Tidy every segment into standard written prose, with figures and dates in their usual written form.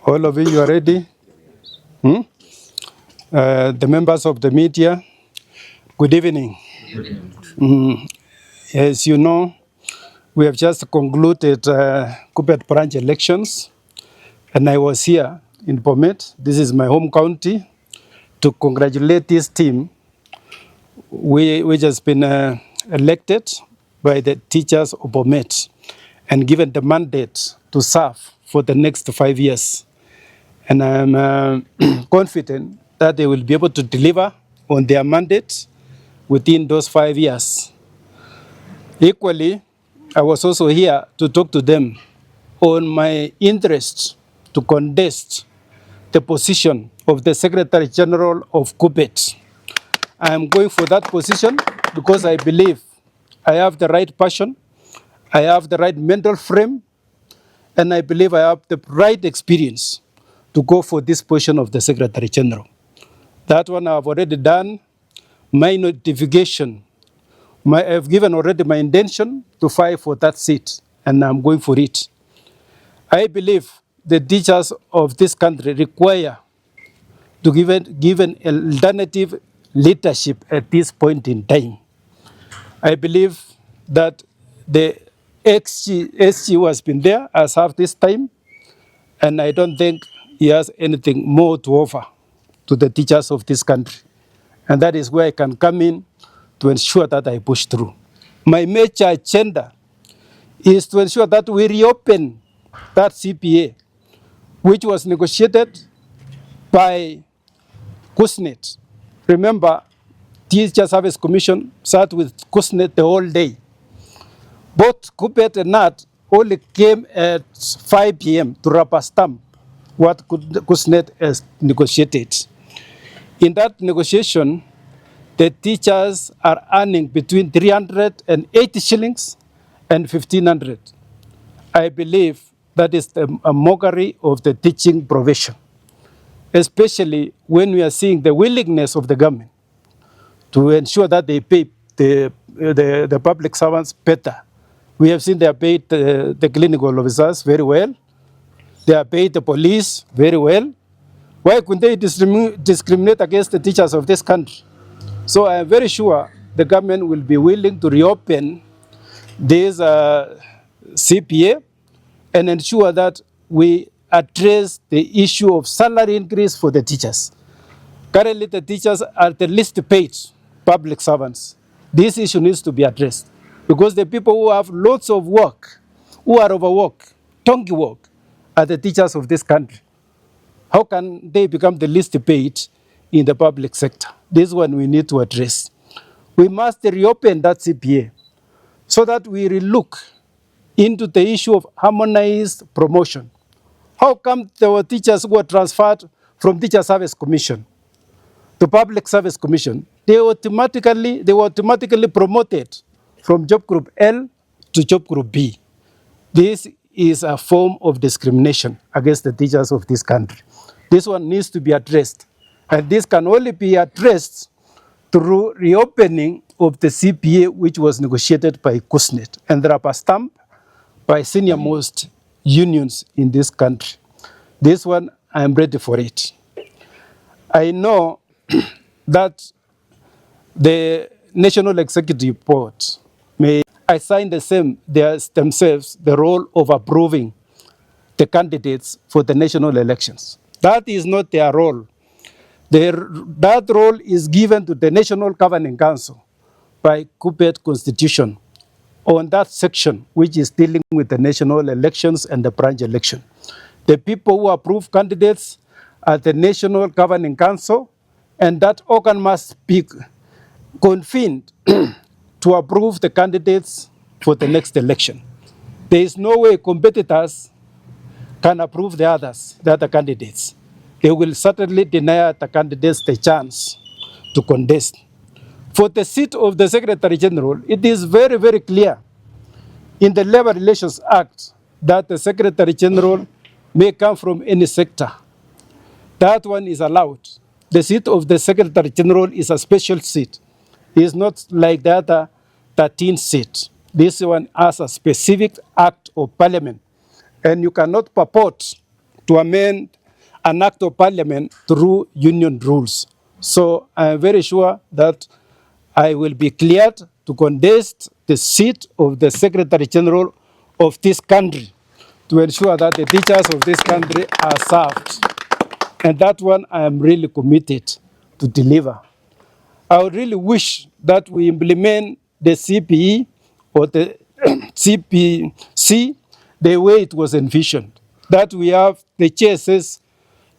All of you are ready? The members of the media, good evening. As you know, we have just concluded KUPPET branch elections, and I was here in Bomet. This is my home county, to congratulate this team, which has been elected by the teachers of Bomet and given the mandate to serve for the next 5 years. And I'm confident that they will be able to deliver on their mandate within those 5 years. Equally, I was also here to talk to them on my interest to contest the position of the Secretary General of KUPPET. I am going for that position because I believe I have the right passion, I have the right mental frame, and I believe I have the right experience to go for this position of the Secretary General. That one I have already done. My notification, I have given already my intention to fight for that seat, and I'm going for it. I believe the teachers of this country require to give an alternative leadership at this point in time. I believe that the SG who has been there has had this time, and I don't think he has anything more to offer to the teachers of this country. And that is where I can come in to ensure that I push through. My major agenda is to ensure that we reopen that CPA, which was negotiated by KUSNET. Remember, Teacher Service Commission sat with KUSNET the whole day. Both KUPPET and NAT only came at 5 p.m. to rubber stamp what KUSNET has negotiated. In that negotiation, the teachers are earning between 380 shillings and 1,500. I believe that is a mockery of the teaching profession, especially when we are seeing the willingness of the government to ensure that they pay the public servants better. We have seen they have paid the clinical officers very well. They have paid the police very well. Why couldn't they discriminate against the teachers of this country? So I am very sure the government will be willing to reopen this CPA and ensure that we address the issue of salary increase for the teachers. Currently, the teachers are the least paid public servants. This issue needs to be addressed because the people who have lots of work, who are overworked, donkey work, are the teachers of this country. How can they become the least paid in the public sector? This one we need to address. We must reopen that CPA so that we relook into the issue of harmonized promotion. How come there were teachers who were transferred from Teacher Service Commission to Public Service Commission? They were automatically promoted from job group L to job group B. This is a form of discrimination against the teachers of this country. This one needs to be addressed. And this can only be addressed through reopening of the CPA, which was negotiated by KUSNET and rubber stamp by senior most unions in this country. This one, I am ready for it. I know that the National Executive Board may assign themselves the role of approving the candidates for the national elections. That is not their role. That role is given to the National Governing Council by KUPPET Constitution on that section which is dealing with the national elections and the branch election. The people who approve candidates are the National Governing Council, and that organ must be convened to approve the candidates for the next election. There is no way competitors can approve the other candidates. They will certainly deny the candidates the chance to contest. For the seat of the Secretary General, it is very, very clear in the Labor Relations Act that the Secretary General may come from any sector. That one is allowed. The seat of the Secretary General is a special seat. It is not like the other 13 seats. This one has a specific act of parliament. And you cannot purport to amend an act of parliament through union rules. So I'm very sure that I will be cleared to contest the seat of the Secretary General of this country to ensure that the teachers of this country are served. And that one I am really committed to deliver. I would really wish that we implement the CPE or the CPC the way it was envisioned, that we have the JSS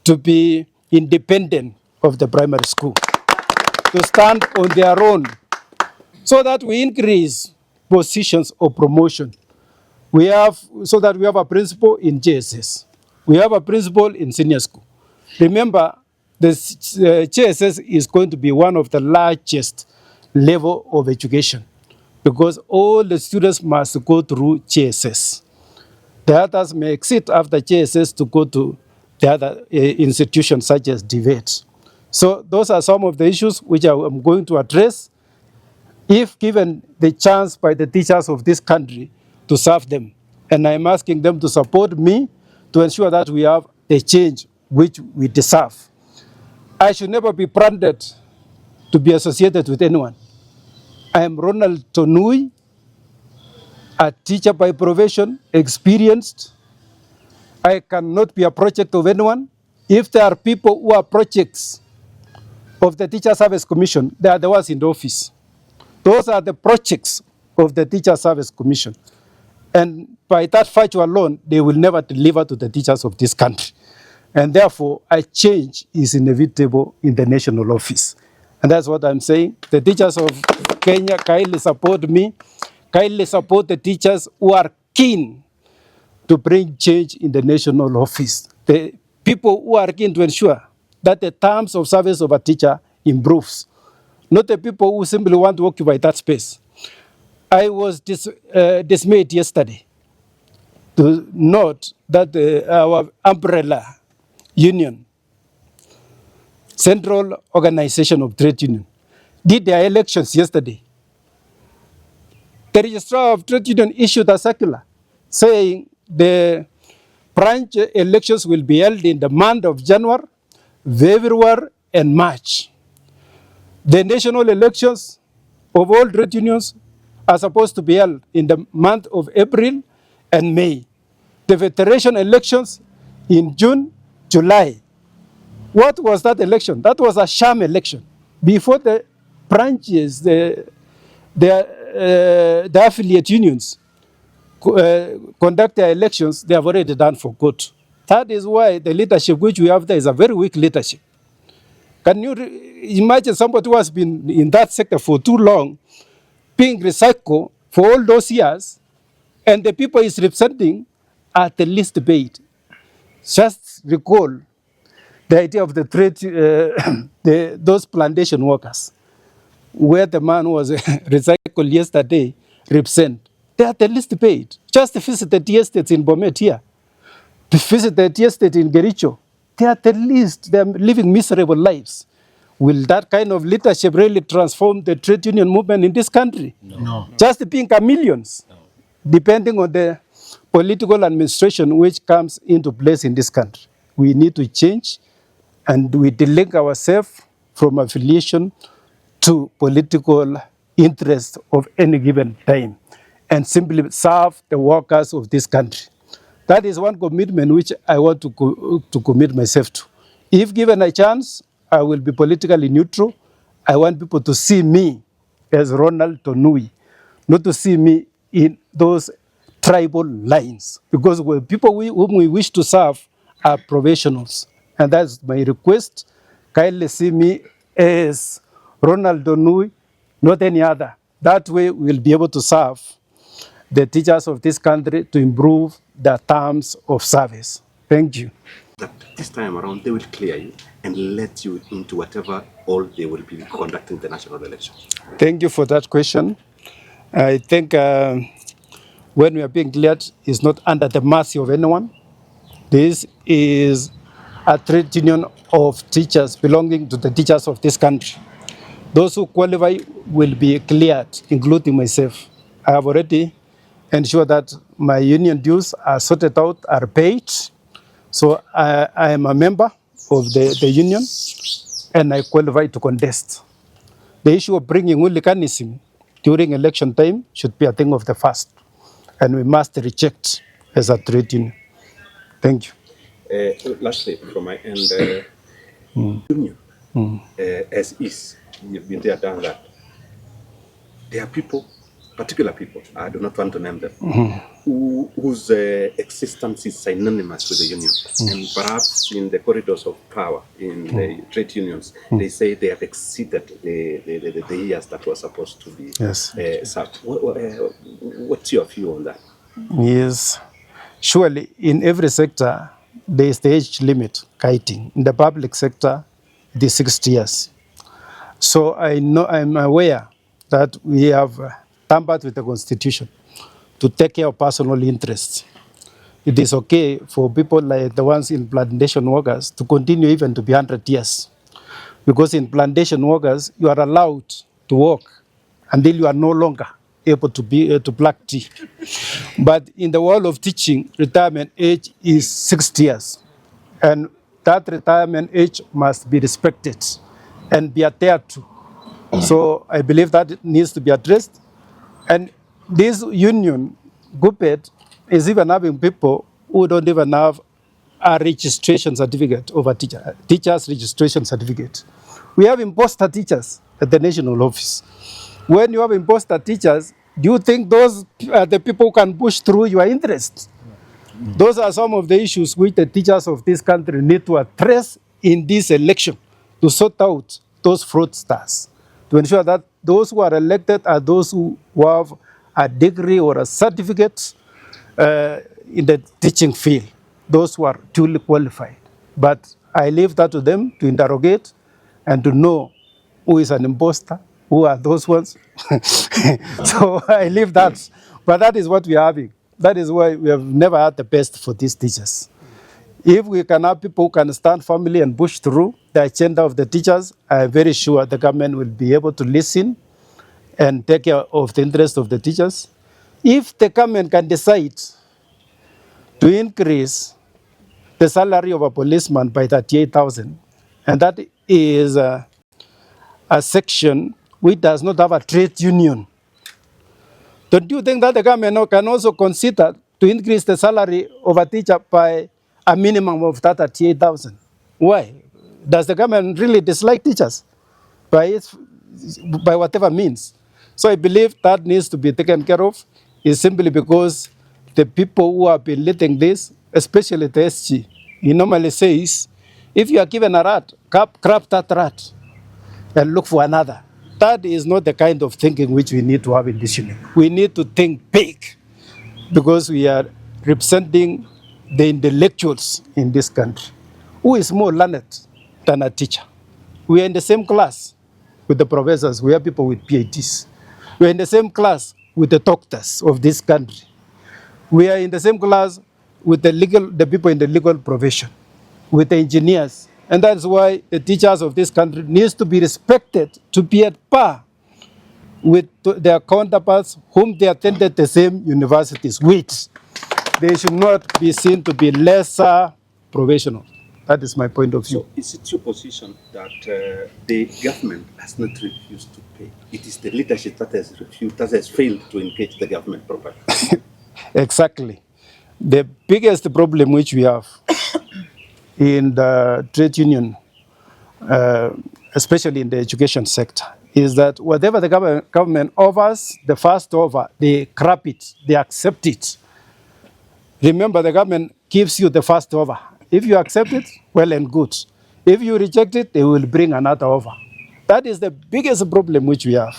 to be independent of the primary school, to stand on their own, so that we increase positions of promotion. So that we have a principal in JSS. We have a principal in senior school. Remember, the JSS is going to be one of the largest level of education because all the students must go through JSS. The others may exit after JSS to go to the other institutions such as DVET. So those are some of the issues which I am going to address if given the chance by the teachers of this country to serve them. And I'm asking them to support me to ensure that we have the change which we deserve. I should never be branded to be associated with anyone. I am Ronald Tonui, a teacher by profession, experienced. I cannot be a project of anyone. If there are people who are projects of the Teacher Service Commission, they are the ones in the office. Those are the projects of the Teacher Service Commission. And by that virtue alone, they will never deliver to the teachers of this country. And therefore, a change is inevitable in the national office. And that's what I'm saying. The teachers of Kenya kindly support me, kindly support the teachers who are keen to bring change in the national office. The people who are keen to ensure that the terms of service of a teacher improves, not the people who simply want to occupy that space. I was dismayed yesterday to note that our umbrella union, Central Organization of Trade Union, did their elections yesterday. The Registrar of Trade Union issued a circular saying the branch elections will be held in the month of January, February, and March. The national elections of all trade unions are supposed to be held in the month of April and May. The federation elections in June, July. What was that election? That was a sham election. Before the branches, the affiliate unions conduct their elections, they have already done for good. That is why the leadership which we have there is a very weak leadership. Can you imagine somebody who has been in that sector for too long, being recycled for all those years, and the people is representing at the least paid? Just recall the idea of the trade, those plantation workers, where the man was recycled yesterday represent. They are the least paid. Just visit the tea estates in Bomet here. Visit the tea estate in Gericho. They are the least. They are living miserable lives. Will that kind of leadership really transform the trade union movement in this country? No. Just being chameleons, depending on the political administration which comes into place in this country. We need to change, and we delink ourselves from affiliation to political interest of any given time, and simply serve the workers of this country. That is one commitment which I want to commit myself to. If given a chance, I will be politically neutral. I want people to see me as Ronald Tonui, not to see me in those tribal lines, because people whom we wish to serve are professionals. And that's my request. Kindly see me as Ronald Tonui, not any other. That way we'll be able to serve the teachers of this country to improve their terms of service. Thank you. That this time around they will clear you and let you into whatever all they will be conducting the national elections. Thank you for that question. I think when we are being cleared, it's not under the mercy of anyone. This is a trade union of teachers belonging to the teachers of this country. Those who qualify will be cleared, including myself. I have already ensured that my union dues are sorted out, are paid. So I am a member of the union, and I qualify to contest. The issue of bringing hooliganism during election time should be a thing of the past, and we must reject as a trade union. Thank you. Lastly, from my end, union, as is, you've been there, done that. There are people, particular people, I do not want to name them, whose existence is synonymous with the union. And perhaps in the corridors of power, in the trade unions, they say they have exceeded the years that were supposed to be served. What's your view on that? Yes. Surely, in every sector, there is the age limit guiding. In the public sector, it is 60 years. So I'm aware that we have tampered with the Constitution to take care of personal interests. It is okay for people like the ones in plantation workers to continue even to be 100 years. Because in plantation workers, you are allowed to work until you are no longer able to pluck tea. But in the world of teaching, retirement age is 60 years. And that retirement age must be respected and be adhered to. So I believe that it needs to be addressed. And this union, KUPPET, is even having people who don't even have a registration certificate of a teacher, teacher's registration certificate. We have imposter teachers at the national office. When you have imposter teachers, do you think those are the people who can push through your interests? Those are some of the issues which the teachers of this country need to address in this election to sort out those fraudsters, to ensure that those who are elected are those who have a degree or a certificate in the teaching field, those who are duly qualified. But I leave that to them to interrogate and to know who is an imposter, who are those ones. So I leave that. But that is what we are having. That is why we have never had the best for these teachers. If we can have people who can stand firmly and push through the agenda of the teachers, I'm very sure the government will be able to listen and take care of the interest of the teachers. If the government can decide to increase the salary of a policeman by 38,000, and that is a section which does not have a trade union, don't you think that the government can also consider to increase the salary of a teacher by a minimum of 38,000? Why? Does the government really dislike teachers by whatever means? So I believe that needs to be taken care of, is simply because the people who have been leading this, especially the SG, he normally says, if you are given a rat, grab that rat and look for another. That is not the kind of thinking which we need to have in this union. We need to think big, because we are representing the intellectuals in this country. Who is more learned than a teacher? We are in the same class with the professors. We have people with PhDs. We are in the same class with the doctors of this country. We are in the same class with the people in the legal profession, with the engineers. And that's why the teachers of this country needs to be respected, to be at par with their counterparts whom they attended the same universities with. They should not be seen to be lesser professional. That is my point of view. So is it your position that the government has not refused to pay? It is the leadership that has refused, that has failed to engage the government properly? Exactly. The biggest problem which we have in the trade union, especially in the education sector, is that whatever the government offers, the first offer, they grab it, they accept it. Remember, the government gives you the first offer. If you accept it, well and good. If you reject it, they will bring another offer. That is the biggest problem which we have.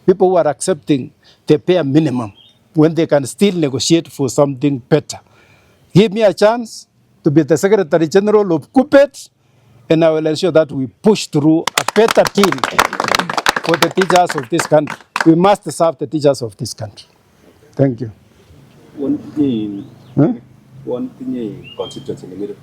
People who are accepting the bare minimum when they can still negotiate for something better. Give me a chance to be the Secretary General of KUPPET, and I will ensure that we push through a better deal for the teachers of this country. We must serve the teachers of this country. Thank you. One thing constituency in the middle.